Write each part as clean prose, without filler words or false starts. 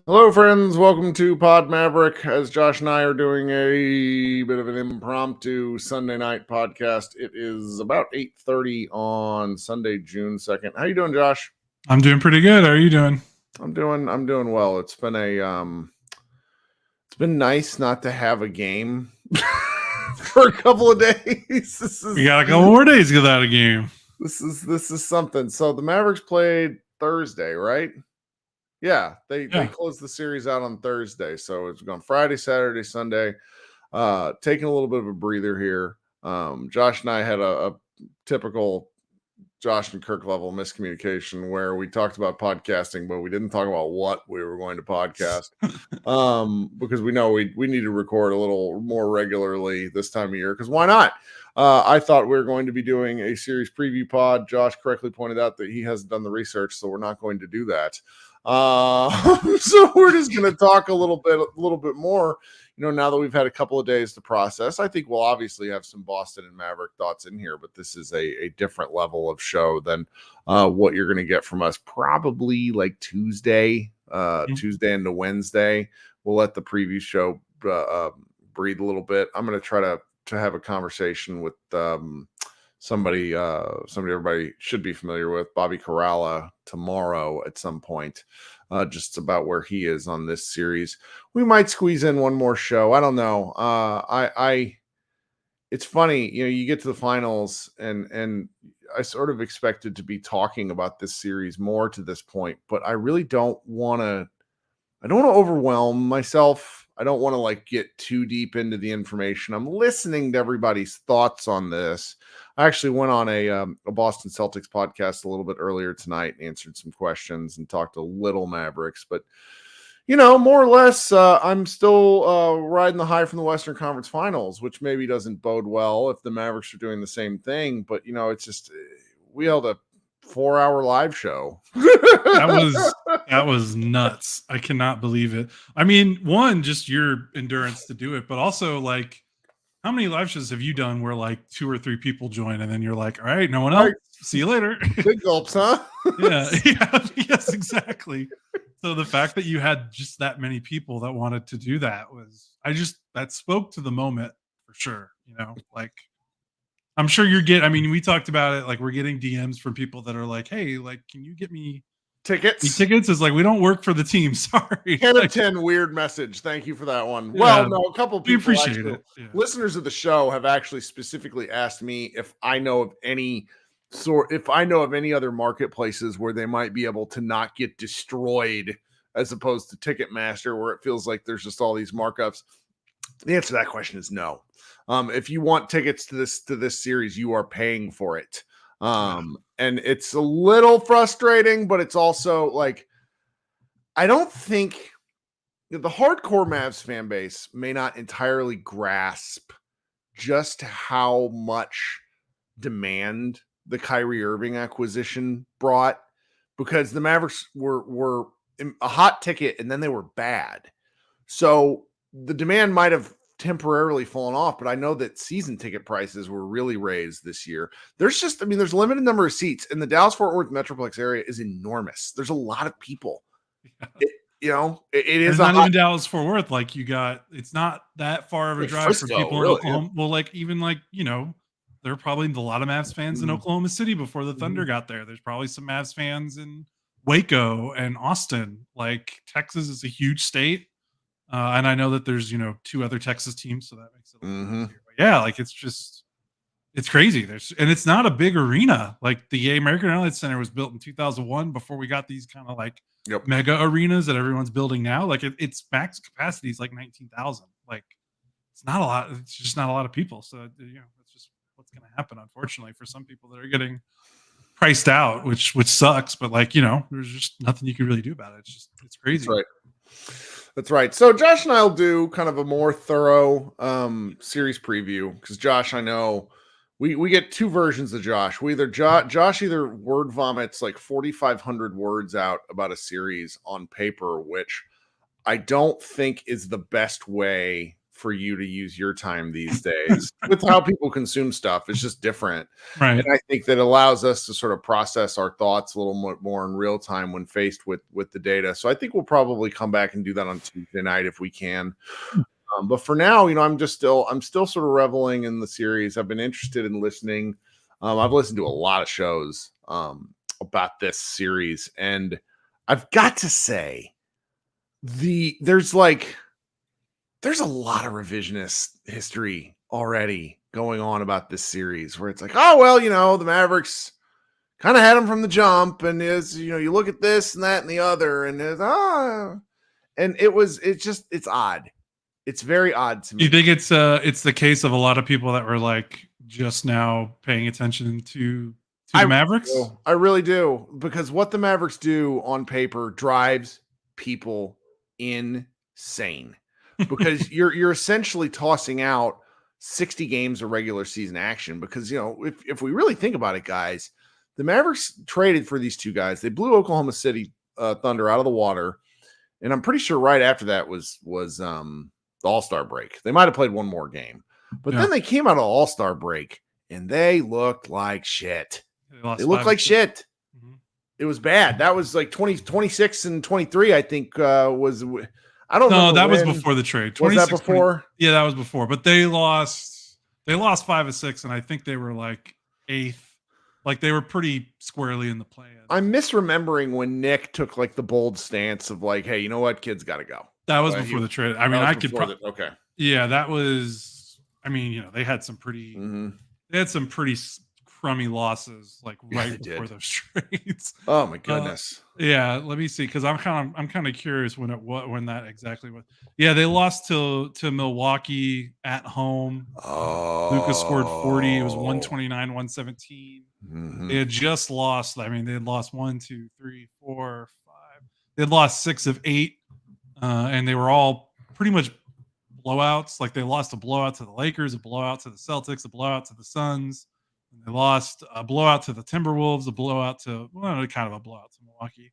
Hello, friends. Welcome to Pod Maverick. As Josh and I are doing a bit of an impromptu Sunday night podcast. It is about 8:30 on Sunday, June 2nd. How you doing, Josh? I'm doing pretty good. How are you doing? I'm doing well. It's been nice not to have a game for a couple of days. We got a couple more days to get out of game. This is something. So the Mavericks played Thursday, right? Yeah, they closed the series out on Thursday. So it's gone Friday, Saturday, Sunday. Taking a little bit of a breather here. Josh and I had a typical Josh and Kirk level miscommunication where we talked about podcasting, but we didn't talk about what we were going to podcast. Because we know we need to record a little more regularly this time of year, because why not? I thought we were going to be doing a series preview pod. Josh correctly pointed out that he hasn't done the research, so we're not going to do that. So we're just going to talk a little bit more, now that we've had a couple of days to process. I think we'll obviously have some Boston and Maverick thoughts in here, but this is a different level of show than what you're going to get from us probably like Tuesday into Wednesday. We'll let the preview show breathe a little bit. I'm going to try to have a conversation with somebody everybody should be familiar with, Bobby Corrala, tomorrow at some point, just about where he is on this series. We might squeeze in one more show. I don't know. It's funny, you get to the finals and I sort of expected to be talking about this series more to this point, but I really don't want to overwhelm myself. I don't want to get too deep into the information. I'm listening to everybody's thoughts on this. I actually went on a Boston Celtics podcast a little bit earlier tonight and answered some questions and talked a little Mavericks, but more or less, I'm still riding the high from the Western Conference Finals, which maybe doesn't bode well if the Mavericks are doing the same thing. But it's just, we held a 4-hour live show. That was nuts. I cannot believe it. I mean, one, just your endurance to do it, but also how many live shows have you done where 2 or 3 people join and then you're like, all right, no one else. See you later. Big gulps, huh? Yeah. Yes, exactly. So the fact that you had just that many people that wanted to do that that spoke to the moment for sure. I'm sure we talked about it. We're getting DMs from people that are like, hey, can you get me tickets? Tickets is we don't work for the team. Sorry. 10 of 10 weird message. Thank you for that one. Yeah, well, no, a couple people. We appreciate it. Yeah. Listeners of the show have actually specifically asked me if I know of any other marketplaces where they might be able to not get destroyed as opposed to Ticketmaster, where it feels like there's just all these markups. The answer to that question is no. If you want tickets to this series, you are paying for it. And it's a little frustrating, but it's also I don't think the hardcore Mavs fan base may not entirely grasp just how much demand the Kyrie Irving acquisition brought, because the Mavericks were a hot ticket and then they were bad. So the demand might have temporarily fallen off, but I know that season ticket prices were really raised this year. There's a limited number of seats, and the Dallas-Fort Worth Metroplex area is enormous. There's a lot of people. Yeah. It is not even Dallas-Fort Worth. It's not that far of a drive for people in Oklahoma. Yeah. Well, there are probably a lot of Mavs fans in Oklahoma City before the Thunder got there. There's probably some Mavs fans in Waco and Austin. Texas is a huge state. And I know that there's, 2 other Texas teams, so that makes it a little easier. But yeah, it's crazy. And it's not a big arena. The American Airlines Center was built in 2001 before we got these kind of mega arenas that everyone's building now. Its max capacity is 19,000. it's not a lot. It's just not a lot of people. So that's just what's going to happen, unfortunately, for some people that are getting priced out, which sucks. But there's just nothing you can really do about it. It's crazy. That's right. That's right. So Josh and I'll do kind of a more thorough series preview because Josh, I know we get two versions of Josh. Josh either word vomits like 4,500 words out about a series on paper, which I don't think is the best way for you to use your time these days with how people consume stuff. It's just different. Right. And I think that allows us to sort of process our thoughts a little more in real time when faced with the data. So I think we'll probably come back and do that on Tuesday night if we can. But for now, I'm still sort of reveling in the series. I've been interested in listening. I've listened to a lot of shows about this series, and I've got to say there's a lot of revisionist history already going on about this series where it's like, oh, well, the Mavericks kind of had them from the jump, and you look at this and that and the other, and it's odd. It's very odd to me. You think it's the case of a lot of people that were like just now paying attention to the Mavericks? I really do, because what the Mavericks do on paper drives people insane. Because you're essentially tossing out 60 games of regular season action. Because if we really think about it, guys, the Mavericks traded for these two guys. They blew Oklahoma City Thunder out of the water, and I'm pretty sure right after that was the All-Star break. They might have played one more game, but then they came out of All-Star break and they looked like shit. They looked like shit. Mm-hmm. It was bad. That was like 26 and 23, I think was. I don't know. That was before the trade. Was that before? 20, yeah, that was before. But they lost 5 of 6, and I think they were like 8th. Like they were pretty squarely in the play-in. I'm misremembering when Nick took like the bold stance of like, hey, you know what, kids got to go. That was before the trade. I mean, I could probably okay. Yeah, that was. I mean, they had some pretty. Mm-hmm. They had some pretty crummy losses like right before those trades. Oh my goodness. Yeah, let me see, because I'm kind of curious when that exactly was. Yeah, they lost to Milwaukee at home. Oh, Luka scored 40. It was 129-117. Mm-hmm. They had just lost. I mean, they had lost 1, 2, 3, 4, 5. They had lost 6 of 8, and they were all pretty much blowouts. Like they lost a blowout to the Lakers, a blowout to the Celtics, a blowout to the Suns. They lost a blowout to the Timberwolves, a blowout to kind of a blowout to Milwaukee,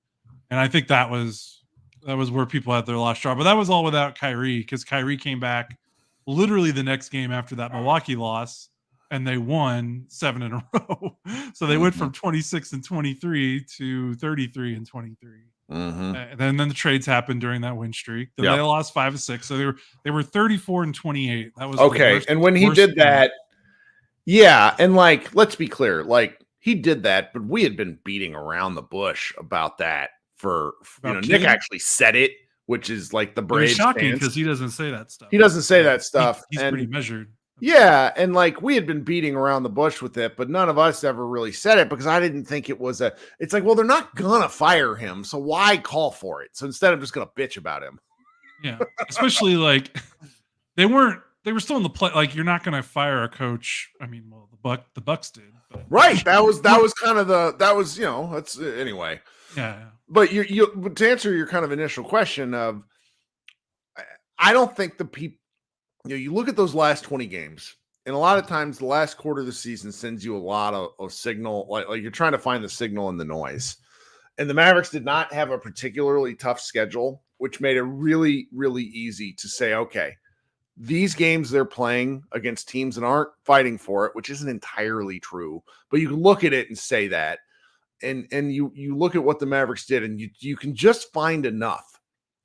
and I think that was where people had their last straw. But that was all without Kyrie, because Kyrie came back literally the next game after that Milwaukee loss, and they won 7 in a row. So they went from 26 and 23 to 33 and 23. Mm-hmm. And then the trades happened during that win streak. Then they lost 5 of 6, so they were 34 and 28. That was okay. And when he did that. Yeah, and like, let's be clear, like he did that, but we had been beating around the bush about that for Nick actually said it, which is like the Braves. It's shocking because he doesn't say that stuff. He doesn't say that stuff. He's pretty measured. Yeah, and like we had been beating around the bush with it, but none of us ever really said it because I didn't think it was it's like, well, they're not gonna fire him, so why call for it? So instead, I'm just gonna bitch about him. Yeah, especially like they were still in the play. Like you're not going to fire a coach. I mean, well, the Bucks did. But. Right. That was kind of that's anyway. Yeah. But to answer your kind of initial question of, I don't think the people, you look at those last 20 games, and a lot of times the last quarter of the season sends you a lot of signal. Like you're trying to find the signal in the noise. And the Mavericks did not have a particularly tough schedule, which made it really, really easy to say, okay, these games they're playing against teams that aren't fighting for it, which isn't entirely true, but you can look at it and say that. And you look at what the Mavericks did, and you can just find enough.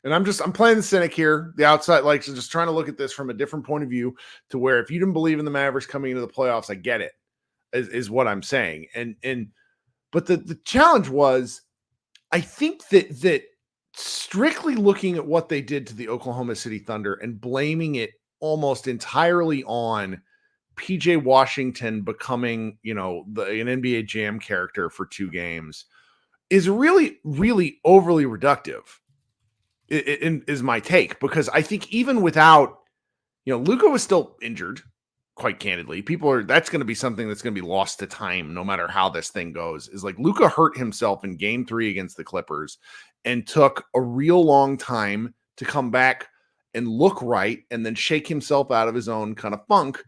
And I'm playing the cynic here, the outside, like, so just trying to look at this from a different point of view, to where if you didn't believe in the Mavericks coming into the playoffs, I get it, is what I'm saying. But the challenge was, I think that strictly looking at what they did to the Oklahoma City Thunder and blaming it almost entirely on PJ Washington becoming, an NBA Jam character for 2 games is really, really overly reductive. Is my take, because I think even without, Luka was still injured, quite candidly. That's going to be something that's going to be lost to time no matter how this thing goes. Is like Luka hurt himself in game 3 against the Clippers and took a real long time to come back and look right and then shake himself out of his own kind of funk.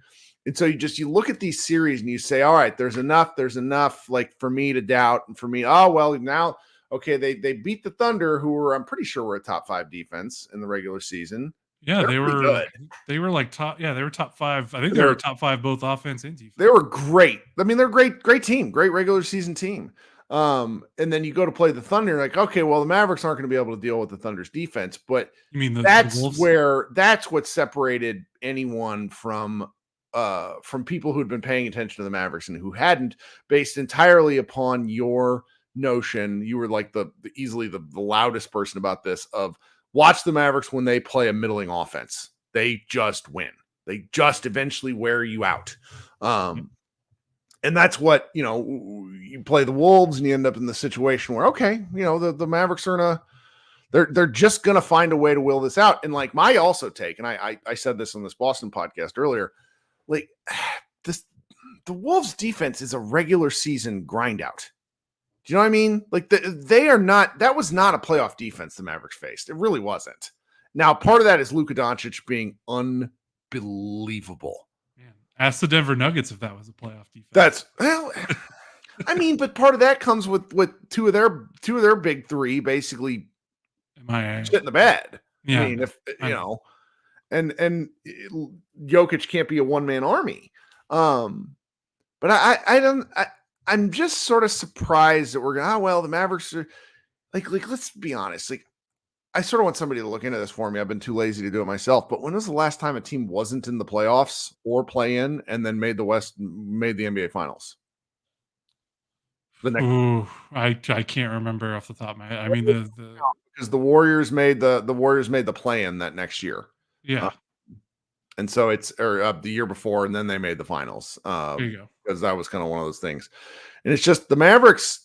And so you look at these series and you say, all right, there's enough like for me to doubt and for me, oh, well, now, okay, they beat the Thunder, who were, I'm pretty sure, were a top 5 defense in the regular season. Yeah, they were good. They were like top. Yeah, they were top 5. I think they were top 5 both offense and defense. They were great. I mean, they're great team, great regular season team. And then you go to play the Thunder, like, okay, well, the Mavericks aren't going to be able to deal with the Thunder's defense, but you mean that's what separated anyone from people who had been paying attention to the Mavericks and who hadn't, based entirely upon your notion. You were like easily the loudest person about this of watch the Mavericks when they play a middling offense. They just win. They just eventually wear you out. And that's what, you play the Wolves and you end up in the situation where, okay, the Mavericks are they're just going to find a way to will this out. And like my also take, and I said this on this Boston podcast earlier, like the Wolves defense is a regular season grind out. Do you know what I mean? Like that was not a playoff defense the Mavericks faced. It really wasn't. Now, part of that is Luka Doncic being unbelievable. Man, ask the Denver Nuggets if that was a playoff That's defense. I mean, but part of that comes with two of their big 3 basically shit in the bed. Yeah, I mean, and Jokic can't be a one-man army. But I'm just sort of surprised that we're going, the Mavericks are like, let's be honest. Like, I sort of want somebody to look into this for me. I've been too lazy to do it myself. But when was the last time a team wasn't in the playoffs or play in and then made the NBA Finals? I can't remember off the top of my head. I mean, because the Warriors made the play-in that next year. Yeah. And so it's the year before, and then they made the finals. There you go. Because that was kind of one of those things. And it's just the Mavericks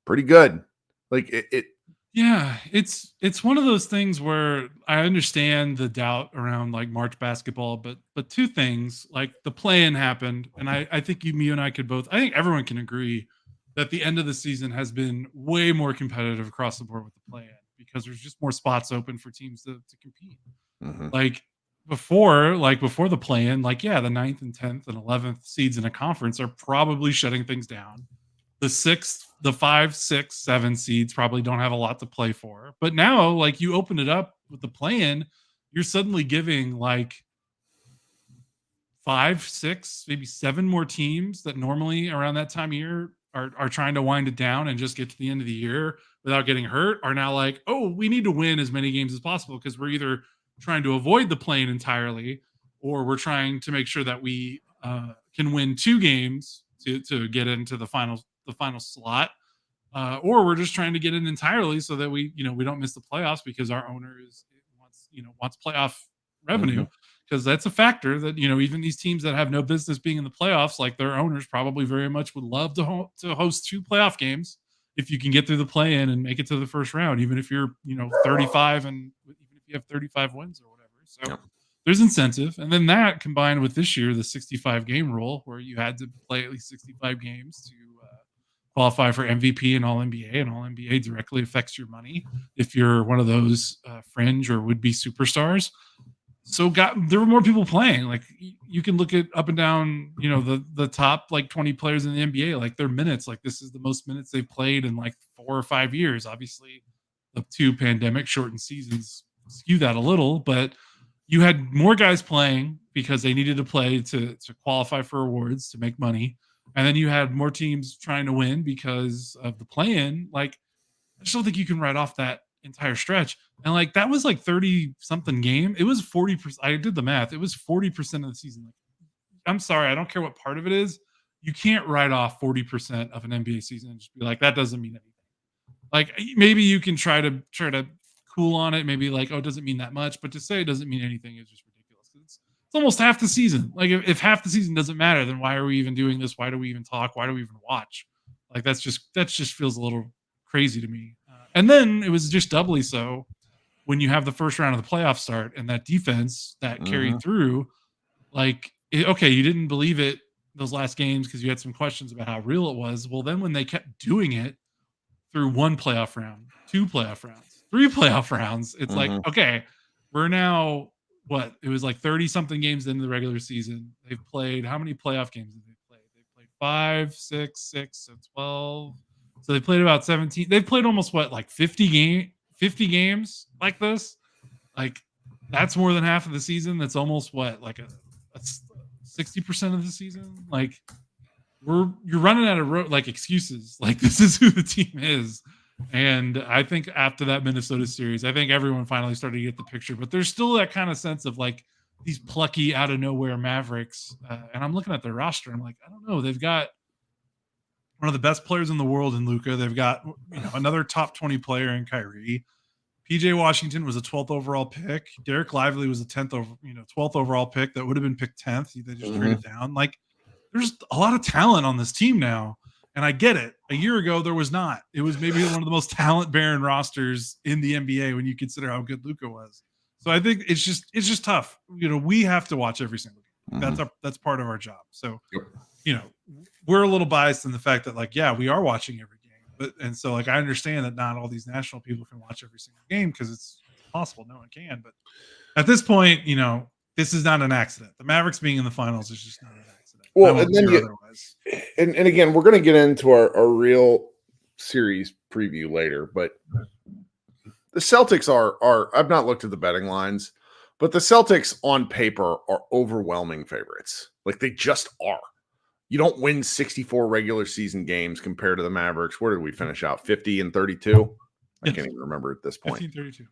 pretty good. Like it. Yeah, it's one of those things where I understand the doubt around like March basketball, but 2 things, like the play-in happened, and I think you and I could both, I think everyone can agree that the end of the season has been way more competitive across the board with the play-in because there's just more spots open for teams to compete. Mm-hmm. Like before the play-in, like, yeah, the 9th and 10th and 11th seeds in a conference are probably shutting things down. The 6th, the 5, 6, 7 seeds probably don't have a lot to play for. But now, like, you open it up with the play-in, you're suddenly giving like 5, 6, maybe 7 more teams that normally around that time of year are trying to wind it down and just get to the end of the year without getting hurt, are now like, oh, we need to win as many games as possible because we're either trying to avoid the play-in entirely, or we're trying to make sure that we can win 2 games to get into the final slot, or we're just trying to get in entirely so that we don't miss the playoffs because our owner wants playoff revenue, because that's a factor that even these teams that have no business being in the playoffs, like their owners probably very much would love to host 2 playoff games if you can get through the play-in and make it to the first round, even if you're 35 and even if you have 35 wins or whatever. So there's incentive. And then that combined with this year, the 65 game rule, where you had to play at least 65 games to qualify for MVP and All NBA, and All NBA directly affects your money if you're one of those fringe or would be superstars. So there were more people playing. Like you can look at up and down, the top like 20 players in the NBA, like their minutes, like this is the most minutes they've played in like 4 or 5 years. Obviously, the 2 pandemic shortened seasons skew that a little, but you had more guys playing because they needed to play to qualify for awards, to make money. And then you had more teams trying to win because of the play-in. Like, I just don't think you can write off that entire stretch. And like, that was like 30 something game. It was 40%. I did the math. It was 40% of the season. I'm sorry. I don't care what part of it is. You can't write off 40% of an NBA season and just be like, that doesn't mean anything. Like maybe you can try to cool on it. Maybe like, oh, it doesn't mean that much, but to say it doesn't mean anything is just ridiculous. It's almost half the season. Like if half the season doesn't matter, then why are we even doing this? Why do we even talk? Why do we even watch? Like that just feels a little crazy to me. And then it was just doubly so when you have the first round of the playoff start and that defense that carried through, like, okay, you didn't believe it those last games because you had some questions about how real it was. Well, then when they kept doing it through one playoff round, two playoff rounds, three playoff rounds, it's like, okay, we're now what? It was like 30 something games into the regular season. They've played, how many playoff games have they played? They played 5, 6, so 12. So they played about 17. They've played almost what, like 50 games like this. Like, that's more than half of the season. That's almost what, like a 60% of the season. Like, you're running out of like excuses. Like, this is who the team is. And I think after that Minnesota series, I think everyone finally started to get the picture. But there's still that kind of sense of like these plucky out of nowhere Mavericks. And I'm looking at their roster. I'm like, I don't know. They've got one of the best players in the world in Luka. They've got, another top 20 player in Kyrie. PJ Washington was a 12th overall pick. Derek Lively was a 12th overall pick that would have been picked 10th. They just traded down. Like, there's a lot of talent on this team now. And I get it. A year ago, there was not. It was maybe one of the most talent-barren rosters in the NBA when you consider how good Luka was. So I think it's just tough. We have to watch every single game. That's part of our job. So, we're a little biased in the fact that, like, yeah, we are watching every game. And so, like, I understand that not all these national people can watch every single game because it's possible. No one can. But at this point, this is not an accident. The Mavericks being in the finals is just not an accident. Well, and then and again, we're going to get into our real series preview later, but the Celtics are I've not looked at the betting lines, but the Celtics on paper are overwhelming favorites. Like, they just are. You don't win 64 regular season games compared to the Mavericks. Where did we finish out? 50 and 32? I can't even remember at this point. 32.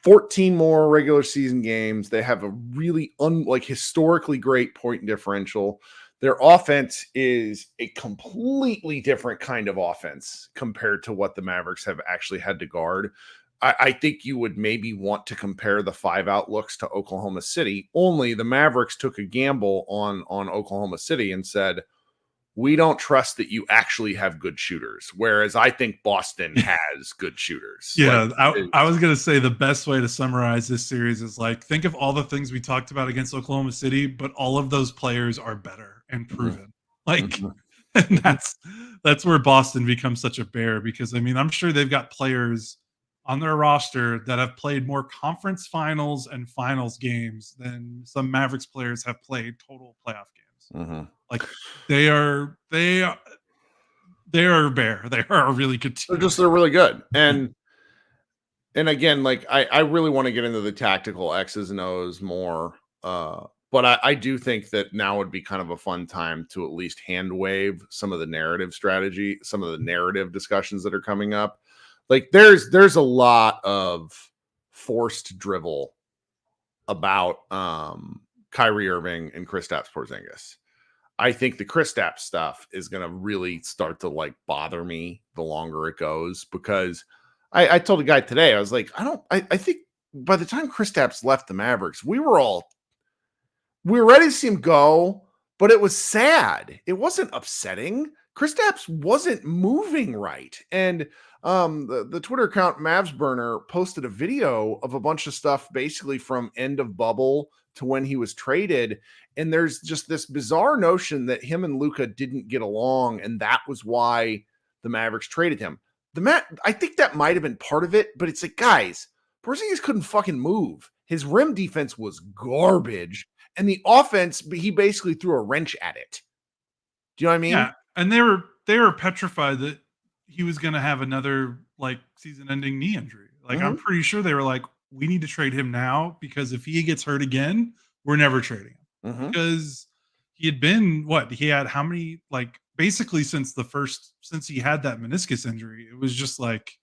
14 more regular season games. They have a really historically great point differential. Their offense is a completely different kind of offense compared to what the Mavericks have actually had to guard. I think you would maybe want to compare the 5 outlooks to Oklahoma City. Only the Mavericks took a gamble on Oklahoma City and said, we don't trust that you actually have good shooters. Whereas I think Boston has good shooters. Yeah, I was going to say the best way to summarize this series is, like, think of all the things we talked about against Oklahoma City, but all of those players are better and proven. Like, and that's where Boston becomes such a bear, because, I mean, I'm sure they've got players on their roster that have played more conference finals and finals games than some Mavericks players have played total playoff games. Like, they are a bear. They are a really good team. They're really good. And again, like, I really want to get into the tactical X's and O's more. But I do think that now would be kind of a fun time to at least hand wave some of the narrative strategy, some of the narrative discussions that are coming up. Like, there's a lot of forced drivel about Kyrie Irving and Kristaps Porzingis. I think the Kristaps stuff is going to really start to, like, bother me the longer it goes, because I told a guy today, I was like, I think by the time Kristaps left the Mavericks, we were ready to see him go, but it was sad. It wasn't upsetting. Kristaps wasn't moving right. And the Twitter account Mavs Burner posted a video of a bunch of stuff basically from end of bubble to when he was traded. And there's just this bizarre notion that him and Luka didn't get along, and that was why the Mavericks traded him. I think that might have been part of it, but it's like, guys, Porzingis couldn't fucking move. His rim defense was garbage, and the offense, he basically threw a wrench at it. Do you know what I mean? Yeah, and they were petrified that he was going to have another, like, season-ending knee injury. Like, I'm pretty sure they were like, we need to trade him now, because if he gets hurt again, we're never trading him. Because he had been he had how many, like, basically since he had that meniscus injury, it was just like,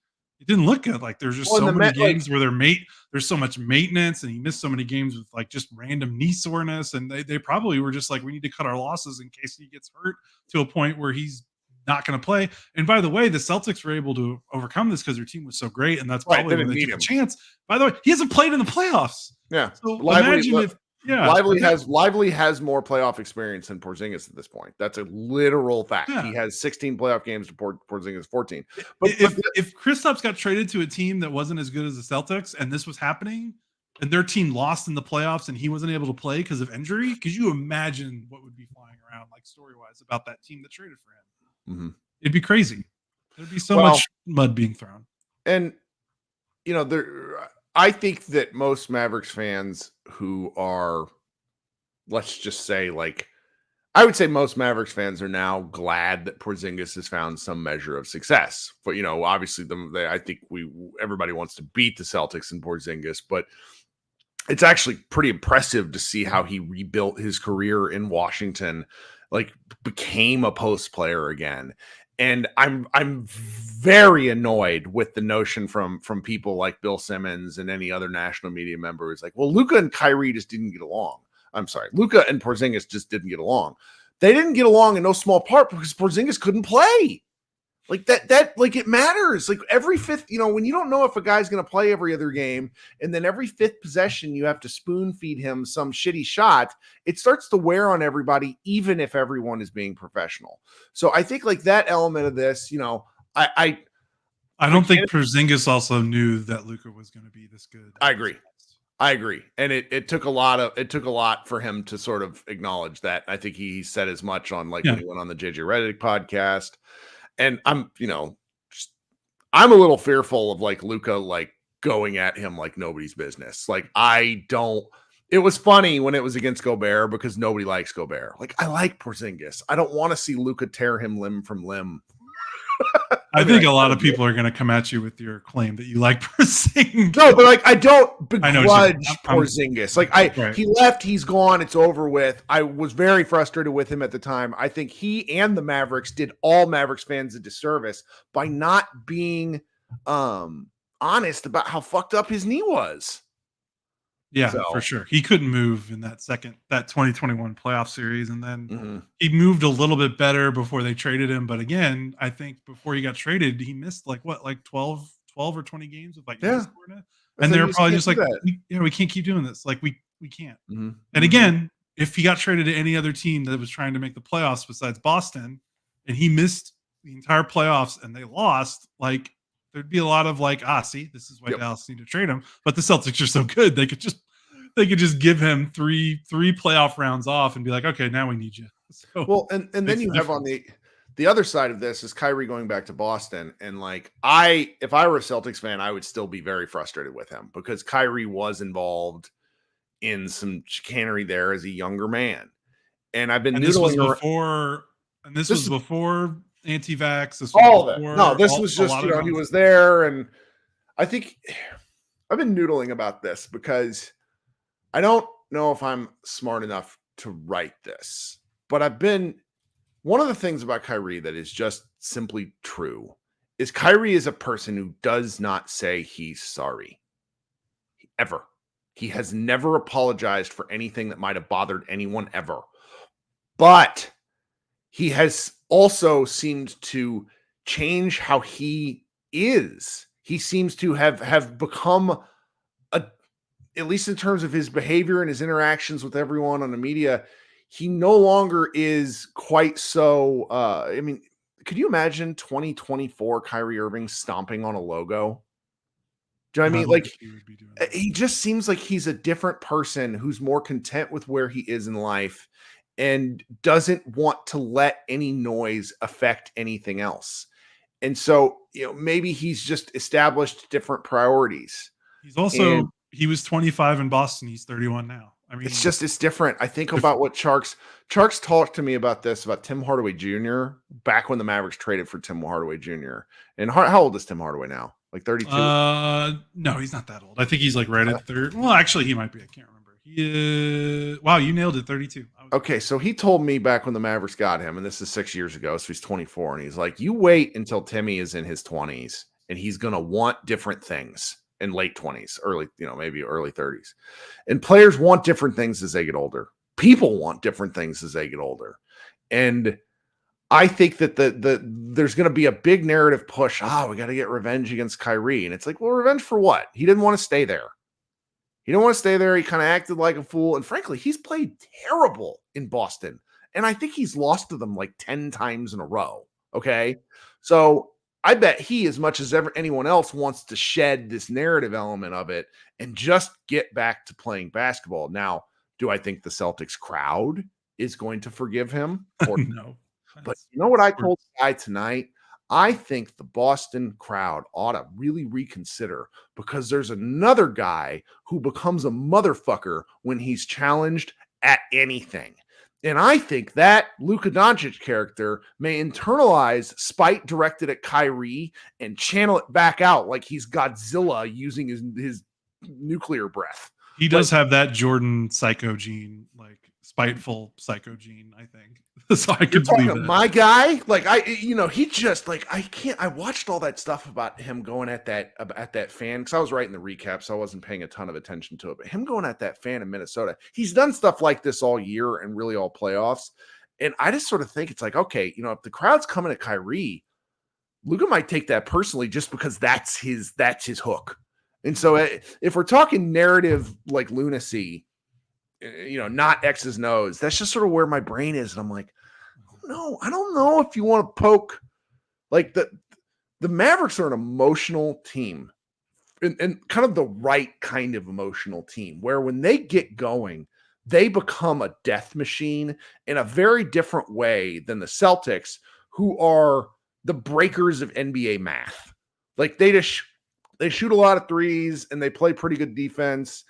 it didn't look good. Like, there's just so many games where there's so much maintenance, and he missed so many games with, like, just random knee soreness, and they probably were just like, we need to cut our losses in case he gets hurt to a point where he's not going to play. And by the way, the Celtics were able to overcome this because their team was so great, and that's probably when they took a chance. By the way, he hasn't played in the playoffs. Yeah. So imagine Yeah. Lively has more playoff experience than Porzingis at this point. That's a literal fact. Yeah. He has 16 playoff games to Porzingis 14. But if Kristaps got traded to a team that wasn't as good as the Celtics, and this was happening, and their team lost in the playoffs, and he wasn't able to play because of injury, could you imagine what would be flying around, like story-wise, about that team that traded for him? Mm-hmm. It'd be crazy. There'd be so much mud being thrown. And I think that most Mavericks fans who are, let's just say, like, I would say most Mavericks fans are now glad that Porzingis has found some measure of success. But obviously, I think everybody wants to beat the Celtics and Porzingis, but it's actually pretty impressive to see how he rebuilt his career in Washington, like became a post player again. And I'm very annoyed with the notion from people like Bill Simmons and any other national media member who's like, well, Luka and Kyrie just didn't get along. I'm sorry, Luka and Porzingis just didn't get along. They didn't get along in no small part because Porzingis couldn't play. Like that, like it matters. Like every fifth, when you don't know if a guy's going to play every other game, and then every fifth possession you have to spoon feed him some shitty shot, it starts to wear on everybody, even if everyone is being professional. So I think like that element of this, I don't think Porzingis also knew that Luka was going to be this good. I agree. And it took a lot for him to sort of acknowledge that. I think he said as much on when he went on the JJ Redick podcast. And I'm a little fearful of like Luka, like going at him like nobody's business. Like it was funny when it was against Gobert because nobody likes Gobert. Like I like Porzingis. I don't want to see Luka tear him limb from limb. I think a lot of people are going to come at you with your claim that you like Porzingis. No, but like I don't begrudge Porzingis. Like he left, he's gone, it's over with. I was very frustrated with him at the time. I think he and the Mavericks did all Mavericks fans a disservice by not being honest about how fucked up his knee was. Yeah, for sure. He couldn't move in that 2021 playoff series. And then he moved a little bit better before they traded him. But again, I think before he got traded, he missed like 12 or 20 games with like, and they were probably just like, we can't keep doing this. Like we can't. Mm-hmm. And again, if he got traded to any other team that was trying to make the playoffs besides Boston, and he missed the entire playoffs and they lost, like there'd be a lot of like, see, this is why Dallas need to trade him. But the Celtics are so good, they could just give him three playoff rounds off and be like, okay, now we need you. So, and then you have on the other side of this is Kyrie going back to Boston. And like if I were a Celtics fan, I would still be very frustrated with him because Kyrie was involved in some chicanery there as a younger man. And I've been noodling before, and this was before anti-vax. This was just, he was there. And I think I've been noodling about this because I don't know if I'm smart enough to write this, but one of the things about Kyrie that is just simply true is Kyrie is a person who does not say he's sorry. Ever. He has never apologized for anything that might have bothered anyone ever. But he has also seemed to change how he is. He seems to have become at least in terms of his behavior and his interactions with everyone on the media, he no longer is quite so. Could you imagine 2024 Kyrie Irving stomping on a logo? Do you know what I mean? Like, he just seems like he's a different person who's more content with where he is in life and doesn't want to let any noise affect anything else. And so, maybe he's just established different priorities. He's also, he was 25 in Boston. He's 31 now. I mean, it's different. I think about what Charks talked to me about Tim Hardaway Jr. back when the Mavericks traded for Tim Hardaway Jr. And how old is Tim Hardaway now? Like 32? No, he's not that old. I think he's like right at 30. Well, actually, he might be. I can't remember. Wow, you nailed it. 32. Okay, so he told me back when the Mavericks got him, and this is 6 years ago, so he's 24, and he's like, you wait until Timmy is in his 20s, and he's going to want different things in late 20s, early, maybe early 30s. And players want different things as they get older. People want different things as they get older. And I think that there's going to be a big narrative push. We got to get revenge against Kyrie. And it's like, well, revenge for what? He didn't want to stay there. He didn't want to stay there. He kind of acted like a fool. And frankly, he's played terrible in Boston. And I think he's lost to them like 10 times in a row. Okay. So I bet he, as much as anyone else, wants to shed this narrative element of it and just get back to playing basketball. Now, do I think the Celtics crowd is going to forgive him? Or No. But you know what I told Guy tonight? I think the Boston crowd ought to really reconsider, because there's another guy who becomes a motherfucker when he's challenged at anything. And I think that Luka Doncic character may internalize spite directed at Kyrie and channel it back out like he's Godzilla using his nuclear breath. He does have that Jordan psycho gene, like spiteful psycho gene, I think. So I could believe that. My guy, like he just like I watched all that stuff about him going at that fan, because I was writing the recap, so I wasn't paying a ton of attention to it. But him going at that fan in Minnesota, he's done stuff like this all year and really all playoffs. And I just sort of think it's like, okay, if the crowd's coming at Kyrie, Luka might take that personally just because that's his hook. And so if we're talking narrative like lunacy, not X's and O's, that's just sort of where my brain is. And I'm like, I don't know if you want to poke, like the Mavericks are an emotional team, and kind of the right kind of emotional team, where when they get going, they become a death machine in a very different way than the Celtics, who are the breakers of NBA math. Like they shoot a lot of threes and they play pretty good defense.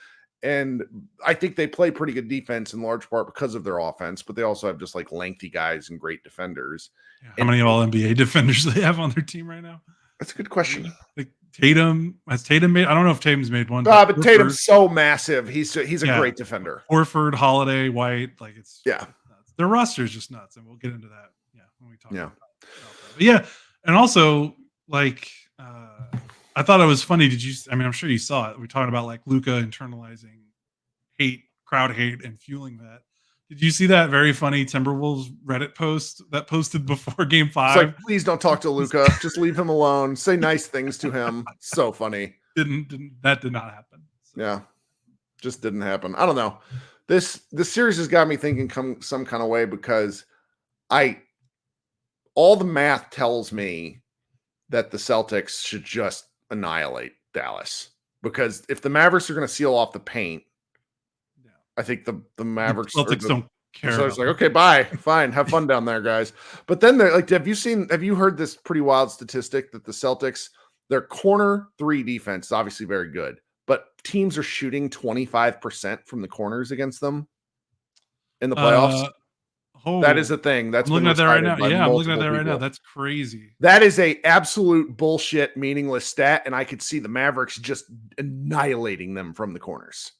And I think they play pretty good defense in large part because of their offense, but they also have just like lengthy guys and great defenders. How many all NBA defenders do they have on their team right now? That's a good question. Like Tatum, has Tatum made? I don't know if Tatum's made one. But Tatum's so massive. He's a great defender. Horford, Holiday, White, like it's nuts. Their roster is just nuts, and we'll get into that. Yeah, when we talk. Yeah, about that. But yeah, and also like. I thought it was funny. I'm sure you saw it. We're talking about like Luka internalizing hate, crowd hate, and fueling that. Did you see that very funny Timberwolves Reddit post that posted before Game 5? It's like, please don't talk to Luka. Just leave him alone. Say nice things to him. So funny. That did not happen. So. Yeah, just didn't happen. I don't know. This series has got me thinking some kind of way, because all the math tells me that the Celtics should just annihilate Dallas, because if the Mavericks are going to seal off the paint, I think the Mavericks Celtics don't care. So it's like, okay, bye, fine, have fun down there, guys. But then they're like, have you heard this pretty wild statistic that the Celtics, their corner 3 defense is obviously very good, but teams are shooting 25% from the corners against them in the playoffs? That is a thing. That's I'm looking at that right now. Yeah, I'm looking at that right now. That's crazy. That is a absolute bullshit, meaningless stat, and I could see the Mavericks just annihilating them from the corners.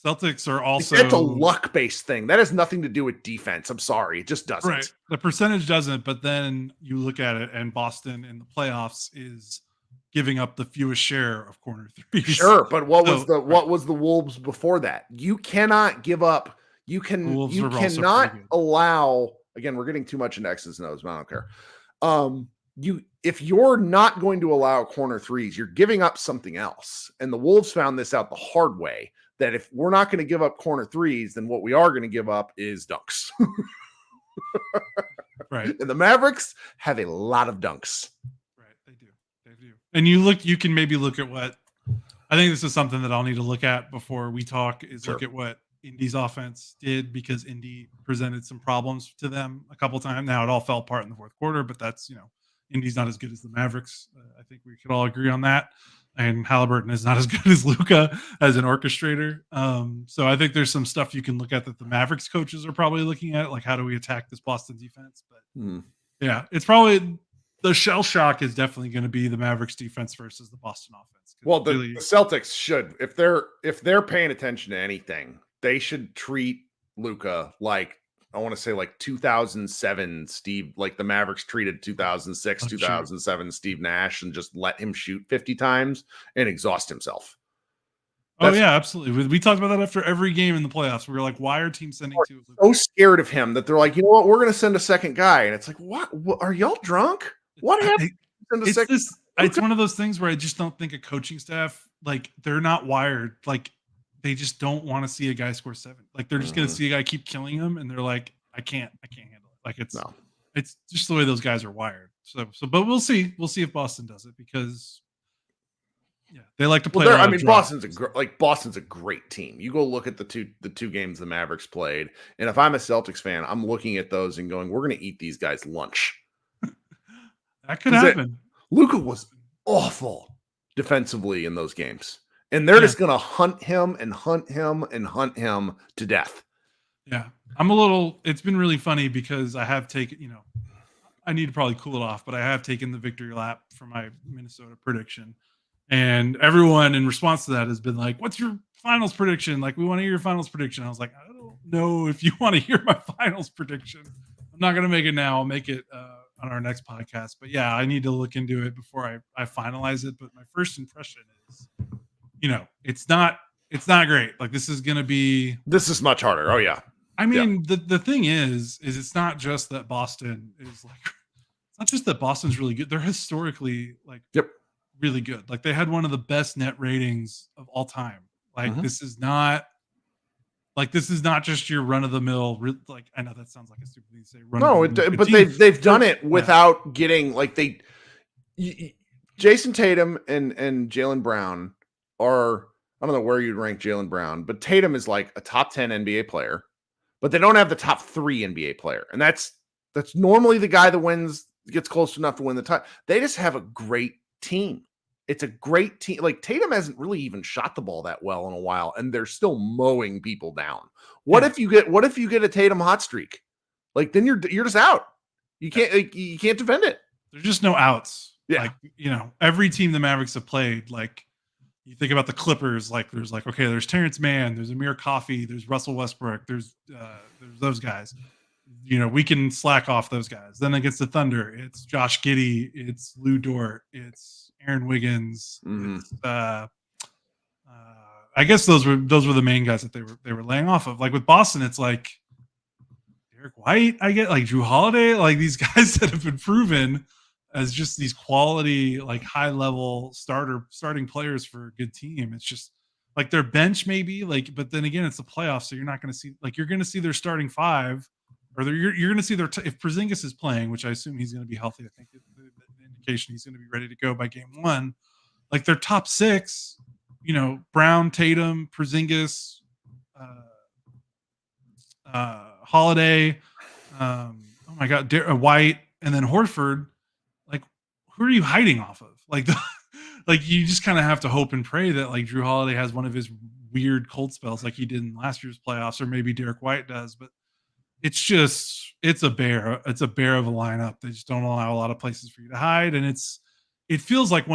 Celtics are also... It's a luck-based thing. That has nothing to do with defense. I'm sorry. It just doesn't. Right. The percentage doesn't, but then you look at it, and Boston in the playoffs is giving up the fewest share of corner threes. Sure, but what was the Wolves before that? You cannot give up... You cannot allow, again, we're getting too much into X's and O's, but I don't care. If you're not going to allow corner threes, you're giving up something else. And the Wolves found this out the hard way, that if we're not going to give up corner threes, then what we are going to give up is dunks. Right. And the Mavericks have a lot of dunks. Right. They do. And you can maybe look at what, I think this is something that I'll need to look at before we talk, is look at what Indy's offense did, because Indy presented some problems to them a couple times. Now it all fell apart in the fourth quarter, but that's, Indy's not as good as the Mavericks. I think we could all agree on that. And Halliburton is not as good as Luka as an orchestrator. So I think there's some stuff you can look at that the Mavericks coaches are probably looking at, like how do we attack this Boston defense? But yeah, it's probably the shell shock is definitely going to be the Mavericks defense versus the Boston offense. Well, the Celtics should, if they're paying attention to anything, they should treat Luka like, I want to say like 2007 Steve, like the Mavericks treated 2006, 2007 Steve Nash, and just let him shoot 50 times and exhaust himself. Yeah, absolutely. We talked about that after every game in the playoffs. We were like, why are teams sending two? So scared of him that they're like, you know what, we're going to send a second guy. And it's like, what are y'all drunk? What happened? It's one of those things where I just don't think a coaching staff, like they're not wired. Like they just don't want to see a guy score 7. Like they're just going to see a guy keep killing him, and they're like, I can't handle it. Like it's just the way those guys are wired. But we'll see. We'll see if Boston does it because they like to play. Well, I mean, Boston's a great team. You go look at the two games the Mavericks played, and if I'm a Celtics fan, I'm looking at those and going, "We're going to eat these guys lunch." That could happen. Luka was awful defensively in those games, and they're just going to hunt him and hunt him and hunt him to death. Yeah, it's been really funny because I have taken, I need to probably cool it off, but I have taken the victory lap for my Minnesota prediction. And everyone in response to that has been like, what's your finals prediction? Like, we want to hear your finals prediction. I was like, I don't know if you want to hear my finals prediction. I'm not going to make it now. I'll make it on our next podcast. But yeah, I need to look into it before I finalize it. But my first impression is, it's not great. Like, this is much harder. Oh, yeah. I mean, the thing is it's not just that Boston is like, it's not just that Boston's really good. They're historically like, really good. Like they had one of the best net ratings of all time. Like this is not just your run of the mill. Like I know that sounds like a stupid thing to say. But they've done it without getting like Jason Tatum and Jaylen Brown are, I don't know where you'd rank Jaylen Brown, but Tatum is like a top 10 NBA player, but they don't have the top 3 NBA player, and that's normally the guy that gets close enough to win the title. They just have a great team. It's a great team. Like Tatum hasn't really even shot the ball that well in a while, and they're still mowing people down. What if you get a Tatum hot streak? Like then you're just out. You can't defend it. There's just no outs. Yeah. Like, every team the Mavericks have played, like you think about the Clippers, like there's Terrence Mann, there's Amir Coffey, there's Russell Westbrook, there's those guys. We can slack off those guys. Then against the Thunder, it's Josh Giddey, it's Lou Dort, it's Aaron Wiggins. It's, I guess those were the main guys that they were laying off of. Like with Boston, it's like Derek White, I get like Drew Holiday, like these guys that have been proven as just these quality, like high level starting players for a good team. It's just like their bench maybe, like, but then again, it's the playoffs, so you're not going to see, like, you're going to see their starting 5. Or you're going to see if Porzingis is playing, which I assume he's going to be healthy. I think the indication he's going to be ready to go by game 1. Like their top 6, Brown, Tatum, Porzingis, Holiday, oh my God, White, and then Horford. Like, who are you hiding off of? Like, like you just kind of have to hope and pray that like Drew Holiday has one of his weird cold spells like he did in last year's playoffs, or maybe Derek White does, but. It's a bear of a lineup. They just don't allow a lot of places for you to hide. And it feels like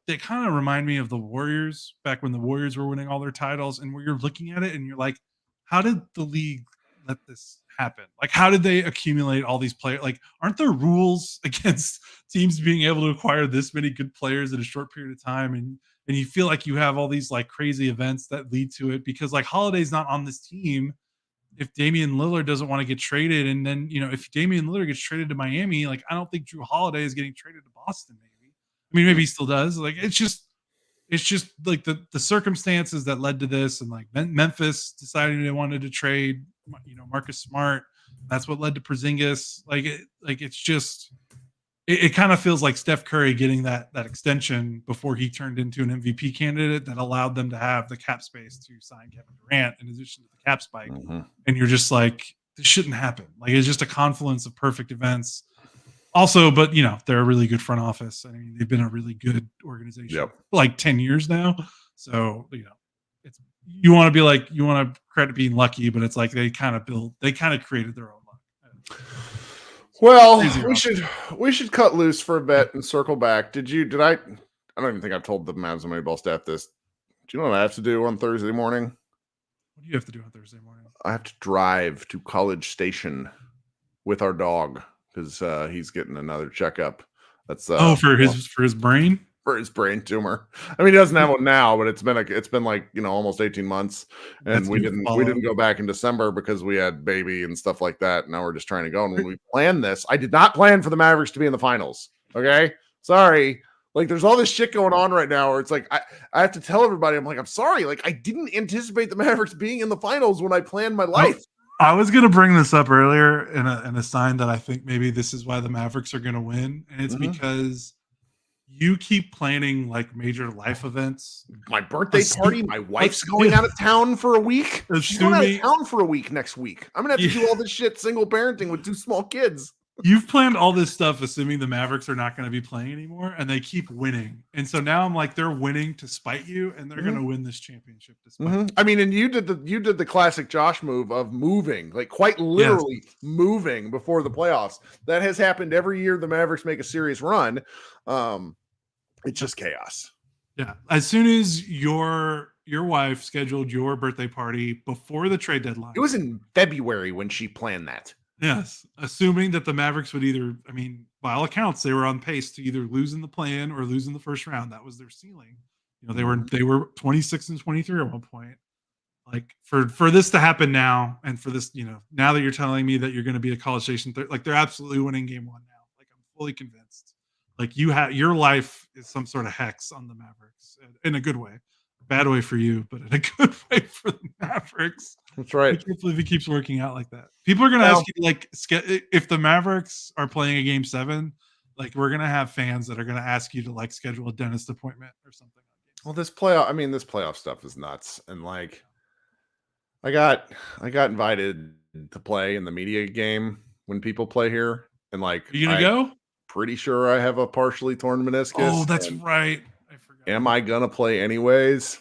they kind of remind me of the Warriors back when the Warriors were winning all their titles, and where you're looking at it and you're like, how did the league let this happen? Like, how did they accumulate all these players? Like, aren't there rules against teams being able to acquire this many good players in a short period of time? And you feel like you have all these like crazy events that lead to it, because like Holiday's not on this team. If Damian Lillard doesn't want to get traded, and then, if Damian Lillard gets traded to Miami, like, I don't think Drew Holiday is getting traded to Boston, maybe. I mean, maybe he still does. Like, it's just like the circumstances that led to this, and like Memphis deciding they wanted to trade, Marcus Smart. That's what led to Porzingis. It's just, it kind of feels like Steph Curry getting that extension before he turned into an MVP candidate that allowed them to have the cap space to sign Kevin Durant in addition to the cap spike. And you're just like, this shouldn't happen. Like, it's just a confluence of perfect events. Also, but they're a really good front office. I mean, they've been a really good organization for like 10 years now. So, it's, you want to credit being lucky, but it's like they kind of created their own luck. Well, we should cut loose for a bit and circle back. I don't even think I've told the Mavs and Moneyball staff this. Do you know what I have to do on Thursday morning? What do you have to do on Thursday morning? I have to drive to College Station with our dog because he's getting another checkup. That's for his brain? For his brain tumor. I mean, he doesn't have one now, but it's been like almost 18 months, and we didn't go back in December because we had baby and stuff like that. Now we're just trying to go. And when we planned this, I did not plan for the Mavericks to be in the finals. Okay, sorry. Like, there's all this shit going on right now where it's like, I have to tell everybody, I'm like, I'm sorry. Like, I didn't anticipate the Mavericks being in the finals when I planned my life. I was going to bring this up earlier in a sign that I think maybe this is why the Mavericks are going to win. And it's because you keep planning like major life events. My birthday party, my wife's going out of town for a week. She's going out of town for a week next week. I'm going to have to do all this shit single parenting with 2 small kids. You've planned all this stuff assuming the Mavericks are not going to be playing anymore, and they keep winning. And so now I'm like, they're winning to spite you, and they're going to win this championship despite you. I mean, and you did the classic Josh move of moving, like quite literally moving before the playoffs. That has happened every year the Mavericks make a serious run. It's just chaos. Yeah. As soon as your wife scheduled your birthday party before the trade deadline. It was in February when she planned that. Yes. Assuming that the Mavericks would either, I mean, by all accounts, they were on pace to either lose in the play-in or lose in the first round. That was their ceiling. You know, they were 26 and 23 at one point. Like for this to happen now, and for this, you know, now that you're telling me that you're going to be a College Station, like they're absolutely winning game 1 now. Like I'm fully convinced. Like your life is some sort of hex on the Mavericks in a good way. Bad way for you, but in a good way for the Mavericks. That's right. I can't believe it keeps working out like that. People are going to ask you, like, if the Mavericks are playing a game 7, like, we're going to have fans that are going to ask you to, like, schedule a dentist appointment or something. Well, this playoff stuff is nuts. And, like, I got invited to play in the media game when people play here. And, like, are you going to go? Pretty sure I have a partially torn meniscus. Oh, that's right. I forgot. Am I going to play anyways?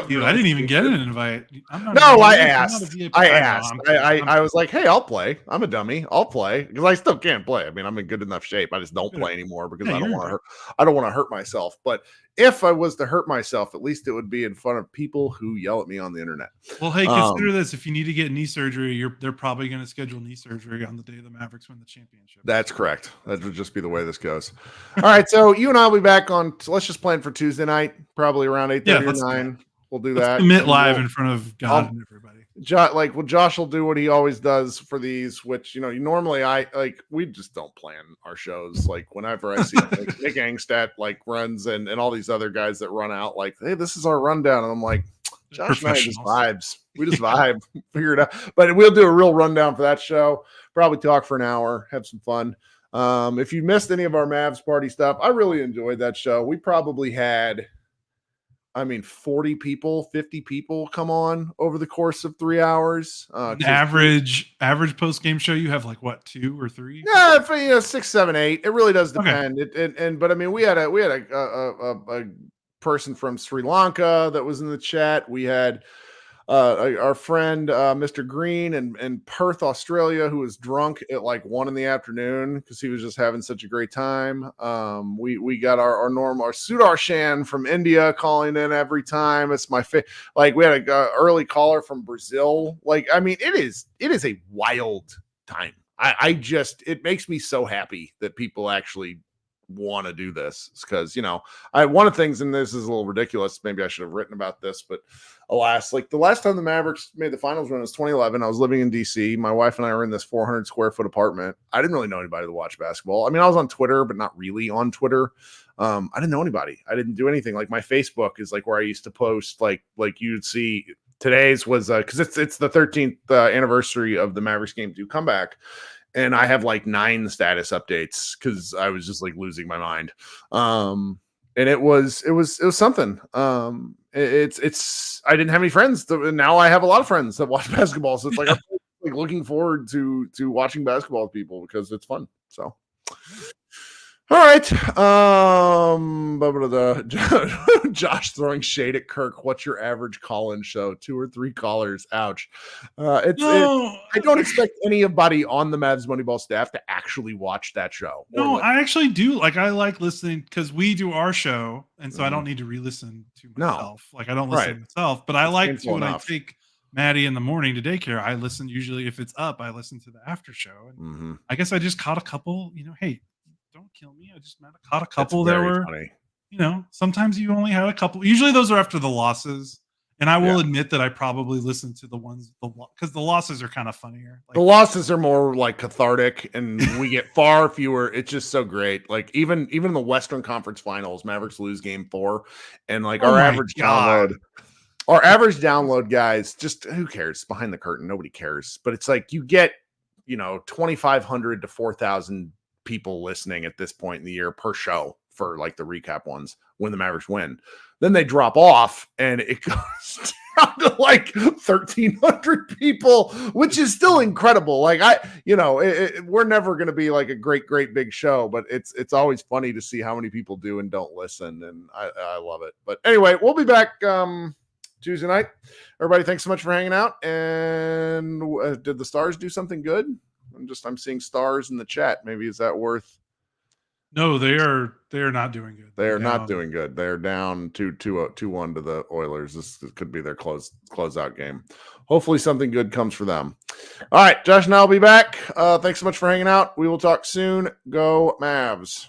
Dude, I didn't even get an invite. I asked. I was like, hey, I'll play. I'm a dummy. I'll play because I still can't play. I mean, I'm in good enough shape. I just don't play anymore because I don't want to hurt myself. But if I was to hurt myself, at least it would be in front of people who yell at me on the internet. Well, hey, consider this: if you need to get knee surgery, they're probably going to schedule knee surgery on the day the Mavericks win the championship. That's correct. That would just be the way this goes. All right, so you and I will be back on. So let's just plan for Tuesday night, probably around 8:30 or 9. We'll do that. Commit live in front of God and everybody. Josh will do what he always does for these, which, you know, normally we just don't plan our shows. Like whenever I see like, Nick Angstadt like runs and all these other guys that run out like, hey, this is our rundown. And I'm like, Josh and I just vibes. We just vibe, figure it out. But we'll do a real rundown for that show. Probably talk for an hour, have some fun. If you missed any of our Mavs party stuff, I really enjoyed that show. We probably had 40 people, 50 people come on over the course of 3 hours. Average post-game show, you have like what, 2 or 3? Yeah, 6, 7, 8. It really does depend. Okay. But I mean, we had a person from Sri Lanka that was in the chat. We had our friend Mr. Green in Perth, Australia, who was drunk at like 1 p.m. because he was just having such a great time. We got our Sudarshan from India calling in every time. It's my like we had a early caller from Brazil. Like, I mean, it is a wild time. It makes me so happy that people actually want to do this, because, you know, one of the things, and this is a little ridiculous, maybe I should have written about this, but alas, like the last time the Mavericks made the finals run was 2011. I was living in DC. My wife and I were in this 400 square foot apartment. I didn't really know anybody to watch basketball. I mean, I was on Twitter, but not really on Twitter. I didn't know anybody. I didn't do anything. Like my Facebook is like where I used to post, like you'd see today's was because it's the 13th anniversary of the Mavericks game 2 comeback. And I have like 9 status updates because I was just like losing my mind. And it was something. It's I didn't have any friends. Now I have a lot of friends that watch basketball. So it's like I'm like looking forward to watching basketball with people because it's fun. So all right. Josh throwing shade at Kirk. What's your average call-in show? 2 or 3 callers. Ouch. I don't expect anybody on the Mavs Moneyball staff to actually watch that show. No, I actually do. Like, I like listening because we do our show, and so I don't need to re-listen to myself. Like, I don't listen to myself, but I like to when I take Maddie in the morning to daycare. I listen usually if it's up. I listen to the after show. And I guess I just caught a couple. You know, hey, don't kill me. I just caught a couple that were funny. You know, sometimes you only had a couple. Usually those are after the losses. And I will admit that I probably listen to the ones because the losses are kind of funnier. Like, the losses are more like cathartic, and we get far fewer. It's just so great. Like even in the Western Conference Finals, Mavericks lose Game 4, and like our average download, guys. Just who cares? Behind the curtain, nobody cares. But it's like you get 2,500 to 4,000 people listening at this point in the year per show for like the recap ones when the Mavericks win. Then they drop off and it goes down to like 1,300 people, which is still incredible. Like we're never going to be like a great big show, but it's always funny to see how many people do and don't listen. And I love it. But anyway, we'll be back Tuesday night. Everybody, thanks so much for hanging out. And did the Stars do something good? I'm seeing stars in the chat. Maybe is that worth? No, they are not doing good. They are not doing good. They're down 2-1 to the Oilers. This could be their closeout game. Hopefully something good comes for them. All right, Josh and I will be back. Thanks so much for hanging out. We will talk soon. Go Mavs.